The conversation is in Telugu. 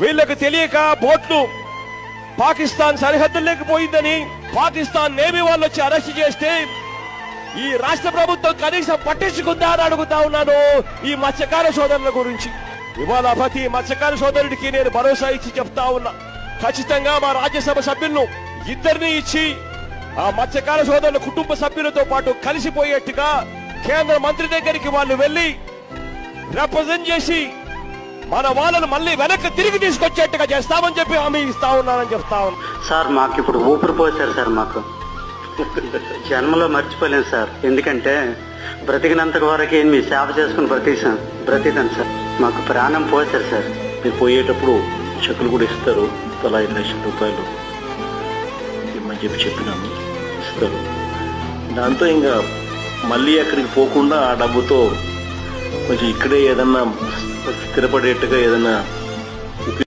వీళ్ళకి తెలియక బోట్లు పాకిస్తాన్ సరిహద్దుల్లోకి పోయిందని పాకిస్తాన్ నేవీ వాళ్ళు వచ్చి అరెస్ట్ చేస్తే ఈ రాష్ట్ర ప్రభుత్వం కనీసం పట్టించుకుందా అని అడుగుతా ఉన్నాను ఈ మత్స్యకార సోదరుల గురించి. ఇవాళ ప్రతి మత్స్యకార సోదరుడికి నేను భరోసా ఇచ్చి చెప్తా ఉన్నా, ఖచ్చితంగా మా రాజ్యసభ సభ్యులను ఇద్దరిని ఇచ్చి ఆ మత్స్యకార సోదరుల కుటుంబ సభ్యులతో పాటు కలిసిపోయేట్టుగా కేంద్ర మంత్రి దగ్గరికి వాళ్ళు వెళ్లి రిప్రజెంట్ చేసి మన వాళ్ళను మళ్ళీ వెనక్కి తిరిగి తీసుకొచ్చేట్టుగా చేస్తామని చెప్పి హామీ ఇస్తా ఉన్నానని చెప్తా ఉన్నా. సార్ మాకు ఇప్పుడు ఊపిరి పోసారు సార్, మాకు జన్మలో మర్చిపోలేను సార్. ఎందుకంటే బ్రతికినంత వరకు మీ సేవ చేసుకుని బ్రతికాను సార్. మాకు ప్రాణం పోసారు సార్. మీరు పోయేటప్పుడు చెక్కులు కూడా ఇస్తారు, తలా 5 లక్షల రూపాయలు ఇమ్మని చెప్పినాము, ఇస్తారు. దాంతో ఇంకా మళ్ళీ అక్కడికి పోకుండా ఆ డబ్బుతో కొంచెం ఇక్కడే ఏదన్నా స్థిరపడేట్టుగా ఏదన్నా